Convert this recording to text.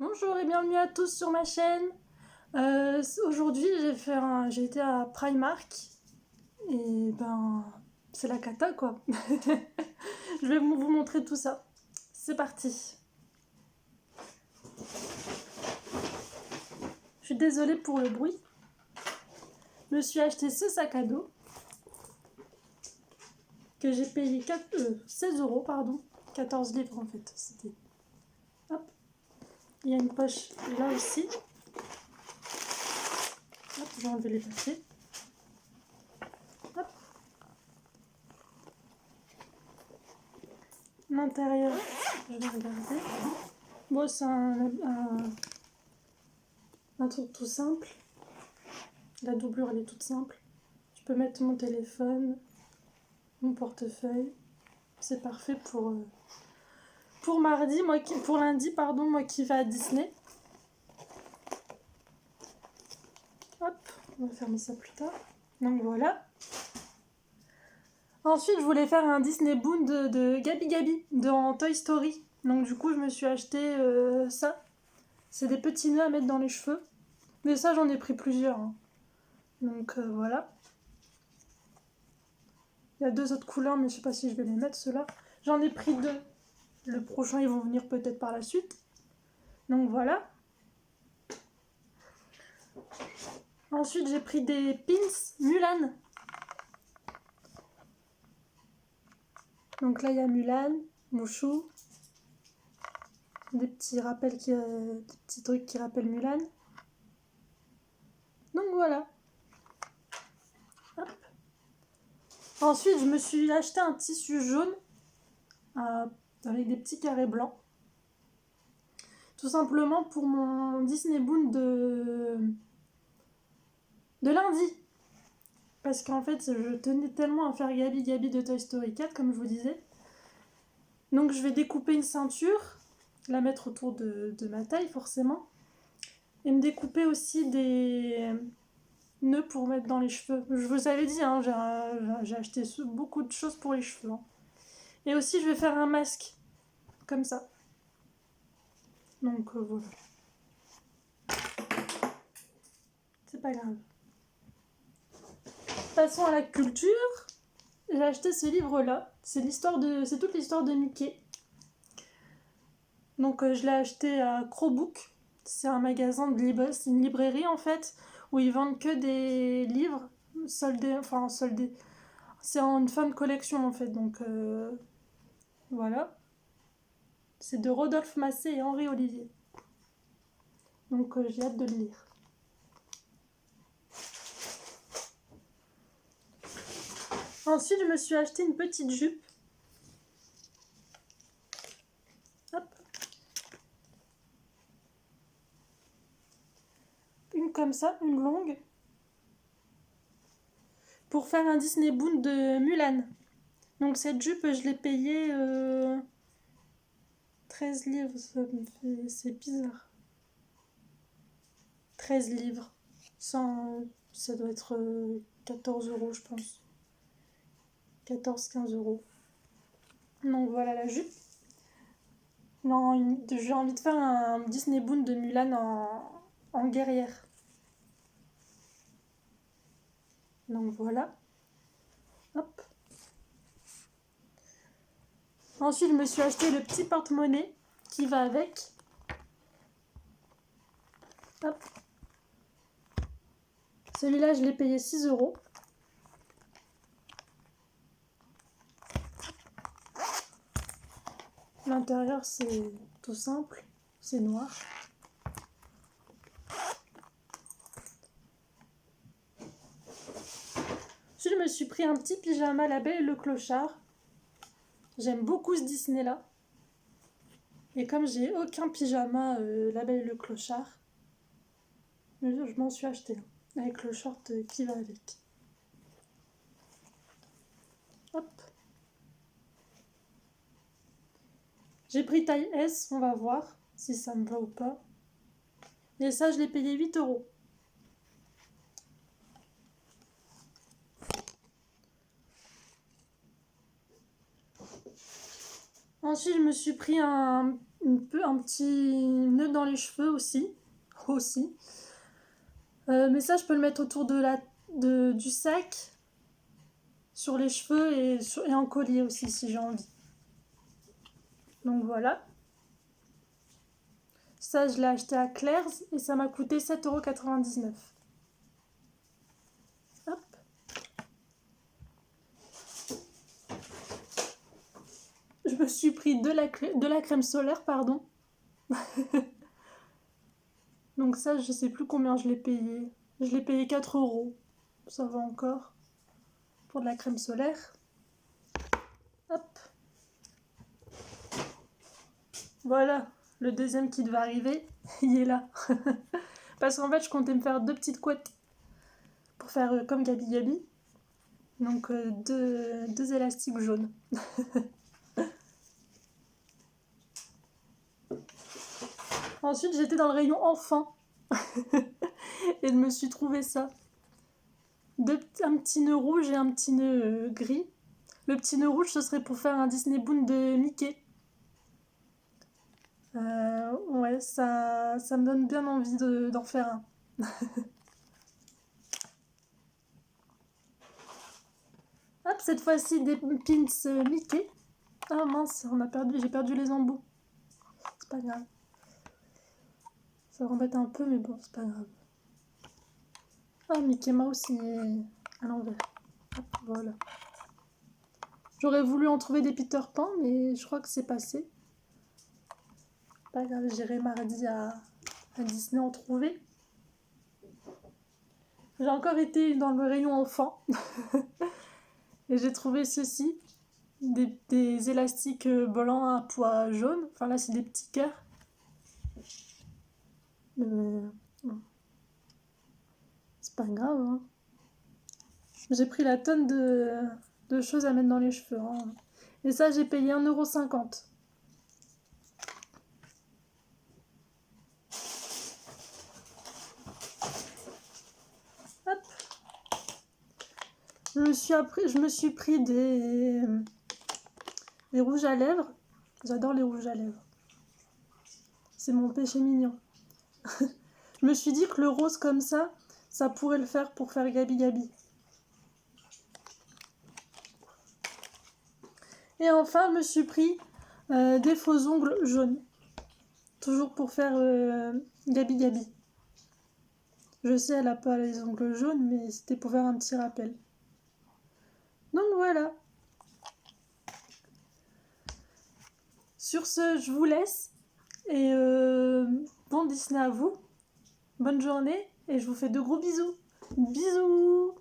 Bonjour et bienvenue à tous sur ma chaîne. Aujourd'hui, j'ai été à Primark et c'est la cata quoi. Je vais vous montrer tout ça. C'est parti. Je suis désolée pour le bruit. Je me suis acheté ce sac à dos que j'ai payé 16 euros, pardon. 14 livres en fait. C'était. Hop. Il y a une poche là aussi. Hop, je vais enlever les papiers. Hop. L'intérieur, je vais regarder. Bon, c'est un truc tout simple. La doublure, elle est toute simple. Je peux mettre mon téléphone, mon portefeuille. C'est parfait pour mardi, pour lundi, pardon, moi qui vais à Disney. Hop, on va fermer ça plus tard. Donc voilà. Ensuite, je voulais faire un Disney Boon de Gabi Gabi dans Toy Story. Donc du coup, je me suis acheté ça. C'est des petits nœuds à mettre dans les cheveux. Mais ça, j'en ai pris plusieurs. Hein. Donc voilà. Il y a 2 autres couleurs, mais je sais pas si je vais les mettre, ceux-là. J'en ai pris 2. Le prochain, ils vont venir peut-être par la suite. Donc voilà. Ensuite, j'ai pris des pins Mulan. Donc là, il y a Mulan, Mouchou. Des petits trucs qui rappellent Mulan. Donc voilà. Hop. Ensuite, je me suis acheté un tissu jaune avec des petits carrés blancs. Tout simplement pour mon Disney Boon de lundi. Parce qu'en fait, je tenais tellement à faire Gabi Gabi de Toy Story 4, comme je vous disais. Donc je vais découper une ceinture, la mettre autour de ma taille forcément. Et me découper aussi des nœuds pour mettre dans les cheveux. Je vous avais dit, hein, j'ai acheté beaucoup de choses pour les cheveux. Hein. Et aussi, je vais faire un masque, comme ça. Donc voilà. C'est pas grave. Passons à la culture. J'ai acheté ce livre-là. C'est toute l'histoire de Mickey. Donc je l'ai acheté à Crowbook. C'est un magasin de livres, c'est une librairie en fait, où ils vendent que des livres soldés. C'est en une fin de collection en fait, donc voilà. C'est de Rodolphe Massé et Henri Olivier. Donc j'ai hâte de le lire. Ensuite, je me suis acheté une petite jupe. Hop. Une comme ça, une longue. Pour faire un Disney Boon de Mulan. Donc cette jupe, je l'ai payée 13 livres. C'est bizarre. 13 livres. Ça doit être 14 euros, je pense. 14-15 euros. Donc voilà la jupe. Non, j'ai envie de faire un Disney Boon de Mulan en guerrière. Donc voilà. Hop. Ensuite, je me suis acheté le petit porte-monnaie qui va avec. Hop. Celui-là, je l'ai payé 6 euros. L'intérieur, c'est tout simple. C'est noir. Ensuite, je me suis pris un petit pyjama La Belle et le Clochard. J'aime beaucoup ce Disney-là. Et comme j'ai aucun pyjama La Belle et le Clochard, je m'en suis acheté un. Avec le short qui va avec. Hop. J'ai pris taille S, on va voir si ça me va ou pas. Et ça, je l'ai payé 8 euros. Ensuite, je me suis pris un un petit nœud dans les cheveux aussi. Mais ça, je peux le mettre autour du sac, sur les cheveux et en collier aussi si j'ai envie. Donc voilà. Ça, je l'ai acheté à Claire's et ça m'a coûté 7,99 €. Hop. Je me suis pris de la crème solaire, pardon. Donc ça, je sais plus combien je l'ai payé. Je l'ai payé 4 €. Ça va encore. Pour de la crème solaire. Hop. Voilà. Le deuxième qui devait arriver, il est là. Parce qu'en fait, je comptais me faire 2 petites couettes pour faire comme Gabi Gabi. Donc deux élastiques jaunes. Ensuite, j'étais dans le rayon enfant. Et je me suis trouvé ça. Un petit nœud rouge et un petit nœud gris. Le petit nœud rouge, ce serait pour faire un Disney Boon de Mickey. Ouais, ça me donne bien envie d'en faire un. Hop, cette fois-ci des pins Mickey. Ah mince, j'ai perdu les embouts. C'est pas grave. Ça m'embête un peu, mais bon, c'est pas grave. Ah, Mickey Mouse, il est à l'envers. Hop, voilà. J'aurais voulu en trouver des Peter Pan, mais je crois que c'est passé. Pas grave, j'irai mardi à Disney en trouver. J'ai encore été dans le rayon enfant. Et j'ai trouvé ceci. Des élastiques blancs à pois jaune. Enfin là, c'est des petits cœurs. C'est pas grave. Hein. J'ai pris la tonne de choses à mettre dans les cheveux. Hein. Et ça, j'ai payé 1,50 €. Hop. Je me suis pris des rouges à lèvres. J'adore les rouges à lèvres. C'est mon péché mignon. Je me suis dit que le rose comme ça pourrait le faire pour faire Gabi Gabi. Et enfin, je me suis pris des faux ongles jaunes. Toujours pour faire Gabi Gabi. Je sais, elle n'a pas les ongles jaunes, mais c'était pour faire un petit rappel. Donc voilà. Sur ce, je vous laisse. Et bon Disney à vous. Bonne journée et je vous fais de gros bisous. Bisous!